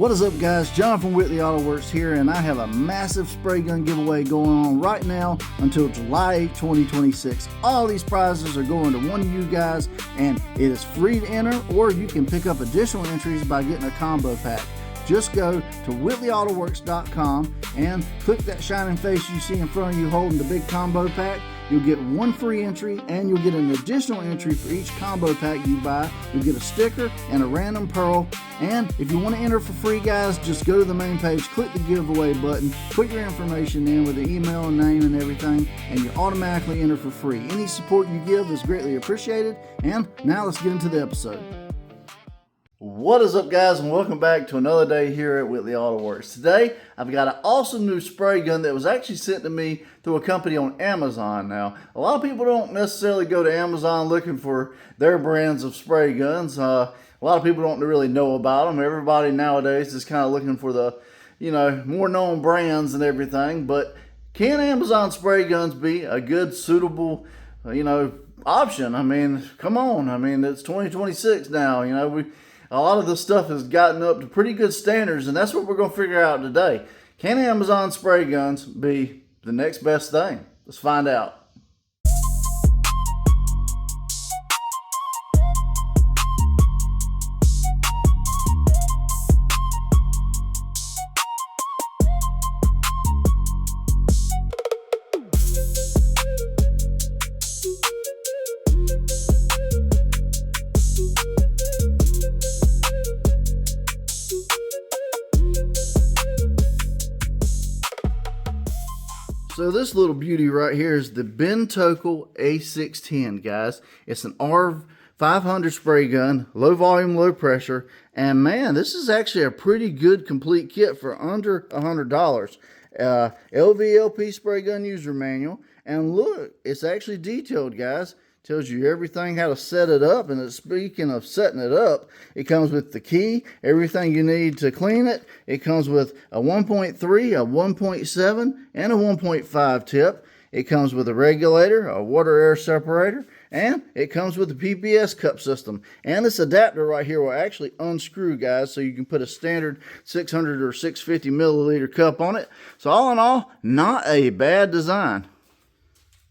What is up, guys? John from Whitley Auto Works here, and I have a massive spray gun giveaway going on right now until July 2026. All these prizes are going to one of you guys, and it is free to enter, or you can pick up additional entries by getting a combo pack. Just go to WHITLEYAutoWorks.com and click that shining face you see in front of you holding the big combo pack. You'll get one free entry, and you'll get an additional entry for each combo pack you buy. You'll get a sticker and a random pearl. And if you want to enter for free, guys, just go to the main page, click the giveaway button, put your information in with the email and name and everything, and you automatically enter for free. Any support you give is greatly appreciated. And now let's get into the episode. What is up, guys, and welcome back to another day here at Whitley Auto Works. Today I've got an awesome new spray gun that was actually sent to me through a company on Amazon. Now, a lot of people don't necessarily go to Amazon looking for their brands of spray guns. A lot of people don't really know about them. Everybody nowadays is kind of looking for the, more known brands and everything. But can Amazon spray guns be a good, suitable, option? I mean, come on. I mean, it's 2026 now. A lot of this stuff has gotten up to pretty good standards, and that's what we're going to figure out today. Can Amazon spray guns be the next best thing? Let's find out. So this little beauty right here is the Bentoal A610, guys. It's an R500 spray gun, low volume, low pressure, and man, this is actually a pretty good complete kit for under $100. LVLP spray gun user manual, and look, it's actually detailed, guys. Tells you everything, how to set it up. And speaking of setting it up, it comes with the key, everything you need to clean it. It comes with a 1.3, a 1.7, and a 1.5 tip. It comes with a regulator, a water air separator, and it comes with the PPS cup system. And this adapter right here will actually unscrew, guys, so you can put a standard 600 or 650 milliliter cup on it. So all in all, not a bad design.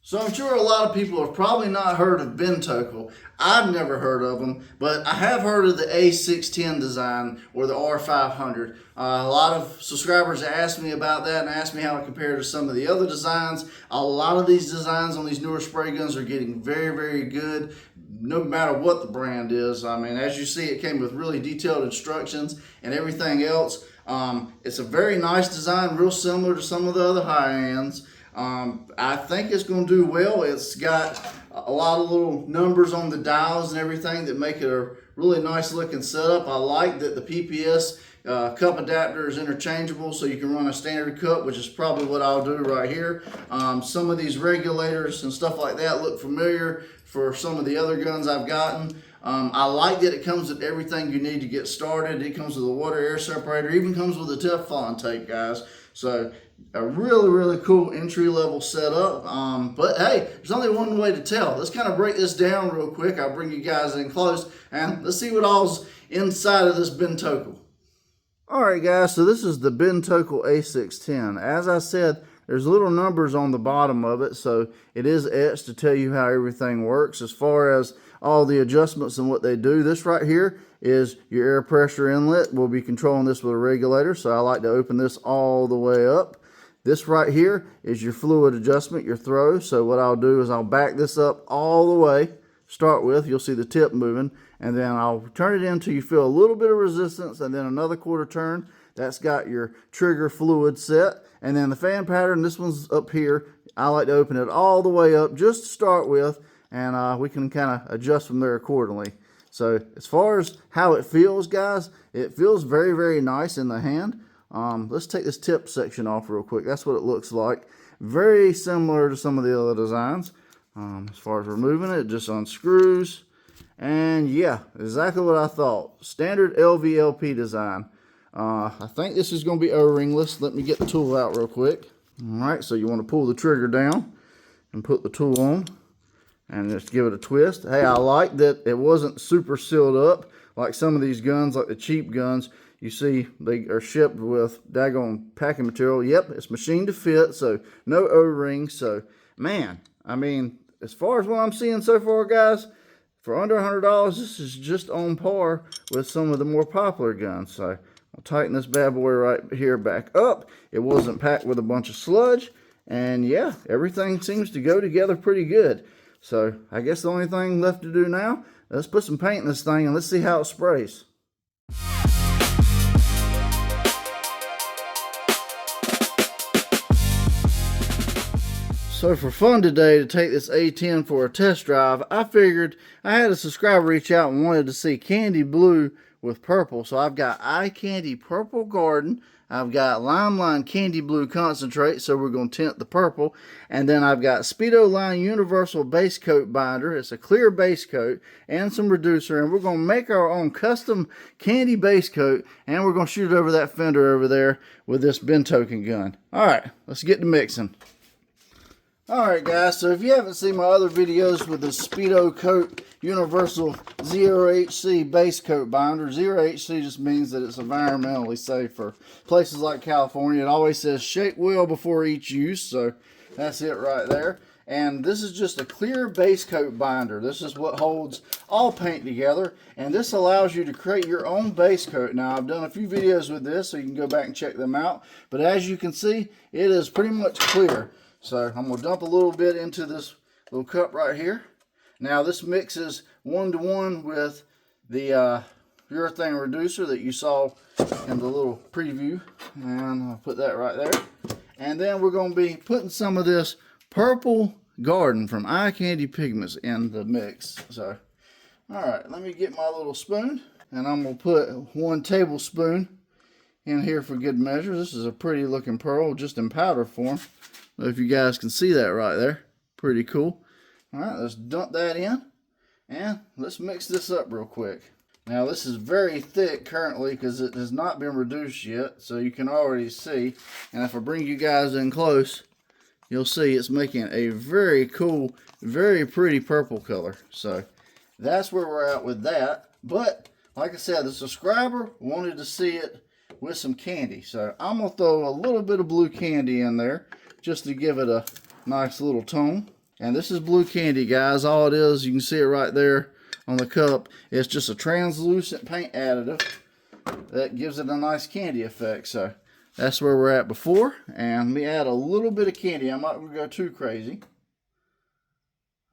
So I'm sure a lot of people have probably not heard of Bentokhel. I've never heard of them, but I have heard of the A610 design or the R500. A lot of subscribers asked me about that and asked me how it compared to some of the other designs. A lot of these designs on these newer spray guns are getting very, very good, no matter what the brand is. I mean, as you see, it came with really detailed instructions and everything else. It's a very nice design, real similar to some of the other high ends. I think it's going to do well. It's got a lot of little numbers on the dials and everything that make it a really nice looking setup. I like that the PPS cup adapter is interchangeable, so you can run a standard cup, which is probably what I'll do right here. Some of these regulators and stuff like that look familiar for some of the other guns I've gotten. I like that it comes with everything you need to get started. It comes with a water air separator, even comes with a Teflon tape, guys. So a really, really cool entry-level setup. But hey, there's only one way to tell. Let's kind of break this down real quick. I'll bring you guys in close, and let's see what all's inside of this Bentokhel. All right, guys, so this is the Bentokhel A610. As I said, there's little numbers on the bottom of it, so it is etched to tell you how everything works as far as all the adjustments and what they do. This right here is your air pressure inlet. We'll be controlling this with a regulator, so I like to open this all the way up. This right here is your fluid adjustment, your throw. So what I'll do is I'll back this up all the way. Start with, you'll see the tip moving, and then I'll turn it in until you feel a little bit of resistance, and then another quarter turn. That's got your trigger fluid set. And then the fan pattern, this one's up here. I like to open it all the way up just to start with, and we can kind of adjust from there accordingly. So as far as how it feels, guys, it feels very, very nice in the hand. Let's take this tip section off real quick. That's what it looks like. Very similar to some of the other designs. As far as removing it, it just unscrews. And yeah, exactly what I thought. Standard LVLP design. I think this is going to be O-ringless. Let me get the tool out real quick. All right, so you want to pull the trigger down and put the tool on. and just give it a twist. Hey, I like that it wasn't super sealed up like some of these guns, like the cheap guns. You see they are shipped with daggone packing material. Yep, it's machined to fit, so no O-rings. So, man, I mean, as far as what I'm seeing so far, guys, for under $100, this is just on par with some of the more popular guns. So, I'll tighten this bad boy right here back up. It wasn't packed with a bunch of sludge. And yeah, everything seems to go together pretty good. So, I guess the only thing left to do now, let's put some paint in this thing and let's see how it sprays. So for fun today, to take this A10 for a test drive, I figured I had a subscriber reach out and wanted to see candy blue with purple. So I've got Eye Candy Purple Garden. I've got Limeline Candy Blue Concentrate, so we're going to tint the purple. And then I've got Speedo Line Universal Base Coat Binder. It's a clear base coat and some reducer. And we're going to make our own custom candy base coat. And we're going to shoot it over that fender over there with this BENTOHKLE gun. All right, let's get to mixing. Alright guys, so if you haven't seen my other videos with the Speedo Coat Universal 0HC Base Coat Binder, 0HC just means that it's environmentally safe for places like California. It always says shake well before each use, so that's it right there. And this is just a clear base coat binder. This is what holds all paint together, and this allows you to create your own base coat. Now, I've done a few videos with this, so you can go back and check them out, but as you can see, it is pretty much clear. So I'm going to dump a little bit into this little cup right here. Now this mixes 1-to-1 with the urethane reducer that you saw in the little preview. And I'll put that right there. And then we're going to be putting some of this Purple Garden from Eye Candy Pigments in the mix. So, alright, let me get my little spoon. And I'm going to put 1 tablespoon in here for good measure. This is a pretty looking pearl just in powder form. If you guys can see that right there. Pretty cool. Alright, let's dump that in. And let's mix this up real quick. Now this is very thick currently because it has not been reduced yet. So you can already see. And if I bring you guys in close, you'll see it's making a very cool, very pretty purple color. So that's where we're at with that. But like I said, the subscriber wanted to see it with some candy. So I'm going to throw a little bit of blue candy in there, just to give it a nice little tone. And this is blue candy, guys. All it is, you can see it right there on the cup. It's just a translucent paint additive that gives it a nice candy effect. So that's where we're at before. And let me add a little bit of candy. I'm not going to go too crazy.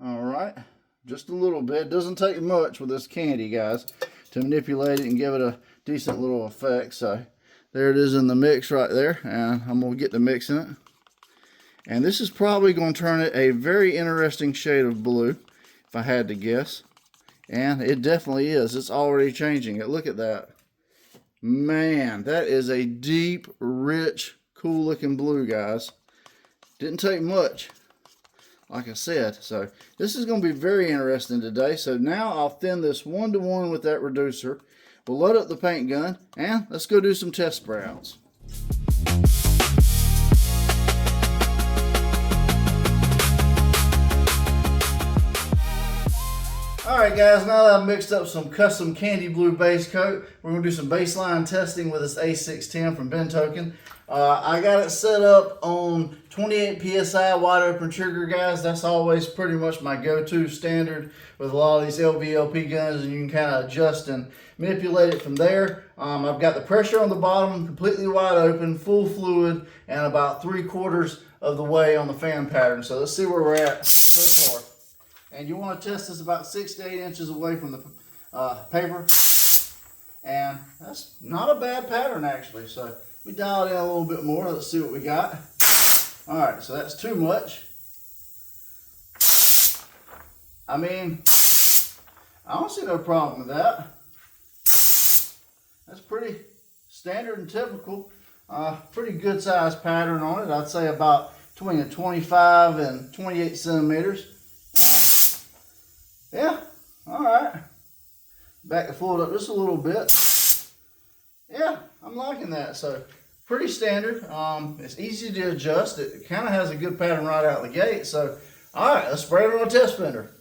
Alright, just a little bit. It doesn't take much with this candy, guys, to manipulate it and give it a decent little effect. So there it is in the mix right there. And I'm going to get to mixing it. And this is probably going to turn it a very interesting shade of blue, if I had to guess. And it definitely is. It's already changing it. Look at that. Man, that is a deep, rich, cool looking blue, guys. Didn't take much, like I said. So this is going to be very interesting today. So now I'll thin this 1-to-1 with that reducer. We'll load up the paint gun, and let's go do some test spray outs. Alright guys, now that I've mixed up some custom candy blue base coat, we're going to do some baseline testing with this A610 from BENTOHKLE. I got it set up on 28 PSI wide open trigger, guys. That's always pretty much my go-to standard with a lot of these LVLP guns, and you can kind of adjust and manipulate it from there. I've got the pressure on the bottom completely wide open, full fluid, and about 3/4 of the way on the fan pattern. So let's see where we're at so far. And you want to test this about 6 to 8 inches away from the paper. And that's not a bad pattern actually. So we dial it in a little bit more. Let's see what we got. Alright, so that's too much. I mean, I don't see no problem with that. That's pretty standard and typical. Pretty good size pattern on it. I'd say about between a 25 and 28 centimeters. Yeah, alright. Back to full it up just a little bit. Yeah, I'm liking that. So, pretty standard. It's easy to adjust. It kind of has a good pattern right out of the gate. So, alright, let's spray it on a test fender.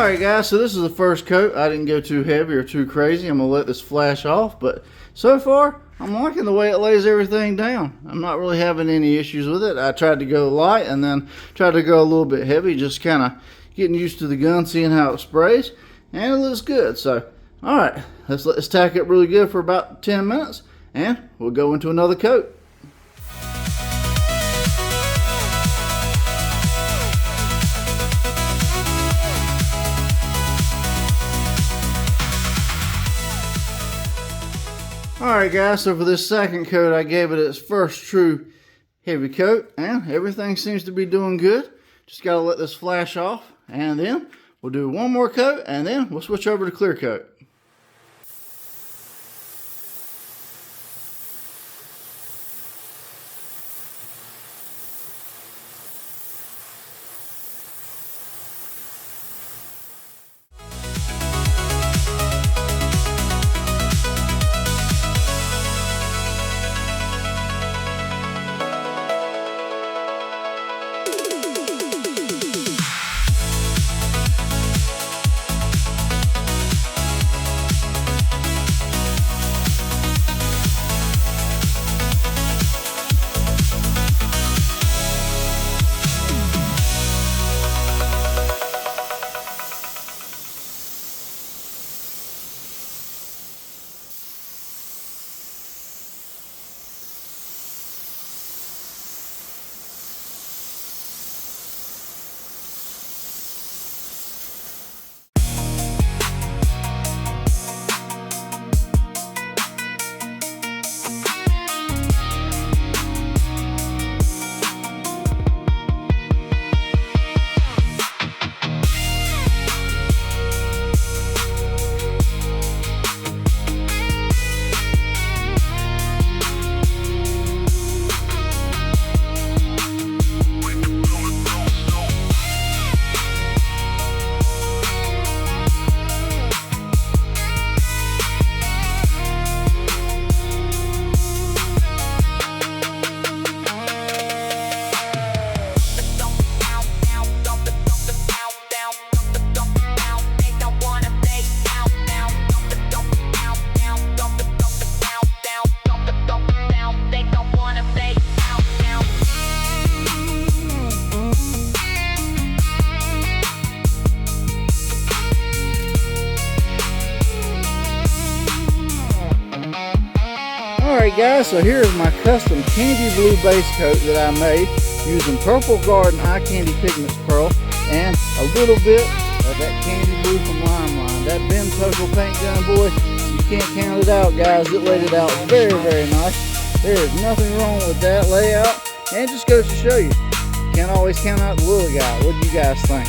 Alright guys, so this is the first coat. I didn't go too heavy or too crazy. I'm going to let this flash off, but so far I'm liking the way it lays everything down. I'm not really having any issues with it. I tried to go light and then tried to go a little bit heavy, just kind of getting used to the gun, seeing how it sprays, and it looks good. So alright, let's let this tack up really good for about 10 minutes and we'll go into another coat. Alright guys, so for this second coat I gave it its first true heavy coat and everything seems to be doing good. Just got to let this flash off and then we'll do one more coat and then we'll switch over to clear coat. Alright guys, so here's my custom candy blue base coat that I made using Purple Garden Eye Candy Pigments Pearl and a little bit of that candy blue from Limelight. That BENTOHKLE paint gun, boy, you can't count it out guys. It laid it out very, very nice. There is nothing wrong with that layout, and it just goes to show you, can't always count out the little guy. What do you guys think?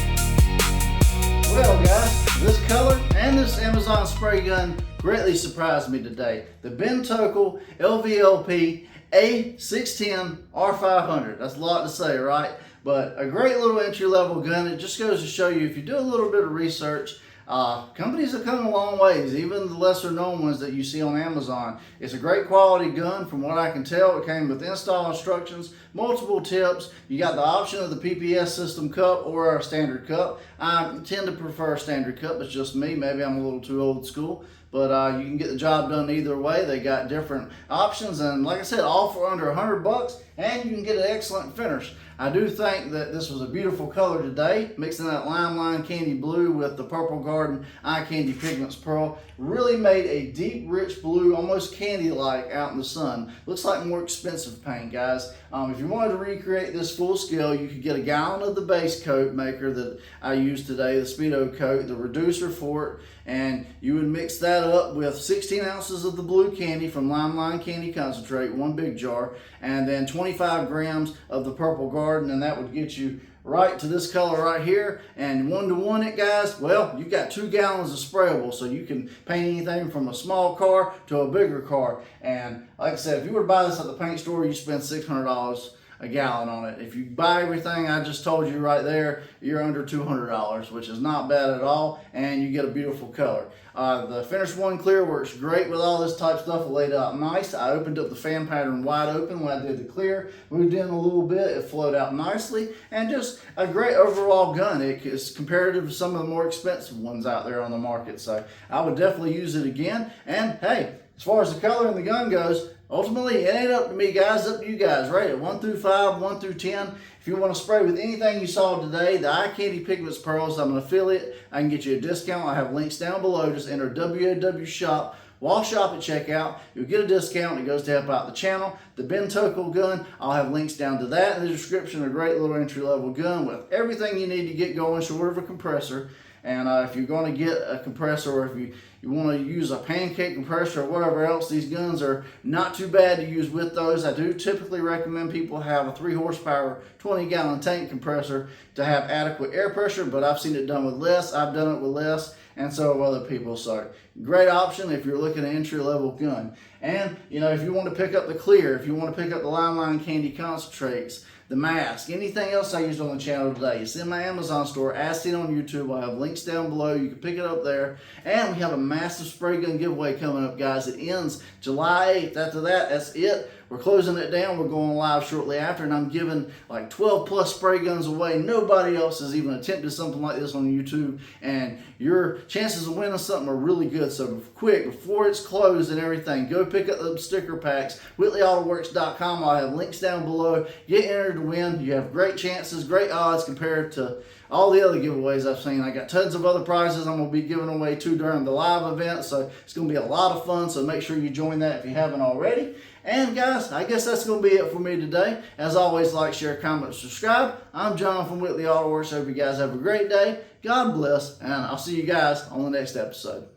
Well guys, this color and this Amazon spray gun greatly surprised me today. The BENTOHKLE LVLP A610 R500. That's a lot to say, right? But a great little entry-level gun. It just goes to show you, if you do a little bit of research, companies have come a long ways, even the lesser known ones that you see on Amazon. It's a great quality gun from what I can tell. It came with install instructions, multiple tips. You got the option of the PPS system cup or a standard cup. I tend to prefer a standard cup. It's just me. Maybe I'm a little too old school. But you can get the job done either way. They got different options, and like I said, all for under $100, and you can get an excellent finish. I do think that this was a beautiful color today, mixing that Limelight Candy Blue with the Purple Garden Eye Candy Pigments Pearl. Really made a deep, rich blue, almost candy-like out in the sun. Looks like more expensive paint, guys. If you wanted to recreate this full scale, you could get a gallon of the base coat maker that I used today, the Speedo coat, the reducer for it, and you would mix that up with 16 ounces of the blue candy from Limelight Candy Concentrate, one big jar, and then 25 grams of the Purple Garden, and that would get you right to this color right here. And 1-to-1 it, guys, well, you've got 2 gallons of sprayable, so you can paint anything from a small car to a bigger car. And like I said, if you were to buy this at the paint store, you spend $600. a gallon on it. If you buy everything I just told you right there, you're under $200, which is not bad at all, and you get a beautiful color. The Finish One Clear works great with all this type of stuff. It laid out nice. I opened up the fan pattern wide open when I did the clear, moved in a little bit, it flowed out nicely, and just a great overall gun. It is comparative to some of the more expensive ones out there on the market, so I would definitely use it again. And hey, as far as the color in the gun goes, ultimately, it ain't up to me, guys. It's up to you guys. Rate it 1 through 5, 1 through 10. If you want to spray with anything you saw today, the Eye Candy Pigments Pearls, I'm an affiliate. I can get you a discount. I have links down below. Just enter WOW Shop. While shop at checkout, you'll get a discount. It goes to help out the channel. The BENTOHKLE gun, I'll have links down to that in the description. A great little entry-level gun with everything you need to get going short of a compressor. And if you're going to get a compressor, or if you want to use a pancake compressor or whatever else, these guns are not too bad to use with those. I do typically recommend people have a 3 horsepower, 20-gallon tank compressor to have adequate air pressure, but I've seen it done with less. I've done it with less, and so have other people. So great option if you're looking at entry-level gun. And if you want to pick up the clear, if you want to pick up the Limelight candy concentrates, the mask, anything else I used on the channel today, it's in my Amazon store, as seen on YouTube. I have links down below. You can pick it up there. And we have a massive spray gun giveaway coming up, guys. It ends July 8th. After that, that's it. We're closing it down. We're going live shortly after, and I'm giving like 12 plus spray guns away. Nobody else has even attempted something like this on YouTube, and your chances of winning something are really good. So quick, before it's closed and everything, go pick up the sticker packs. WHITLEYAutoworks.com. I'll have links down below. Get entered to win. You have great chances, great odds compared to all the other giveaways I've seen. I got tons of other prizes I'm going to be giving away too during the live event, so it's going to be a lot of fun. So make sure you join that if you haven't already. And guys, I guess that's going to be it for me today. As always, like, share, comment, subscribe. I'm John from Whitley Auto Works. Hope you guys have a great day. God bless, and I'll see you guys on the next episode.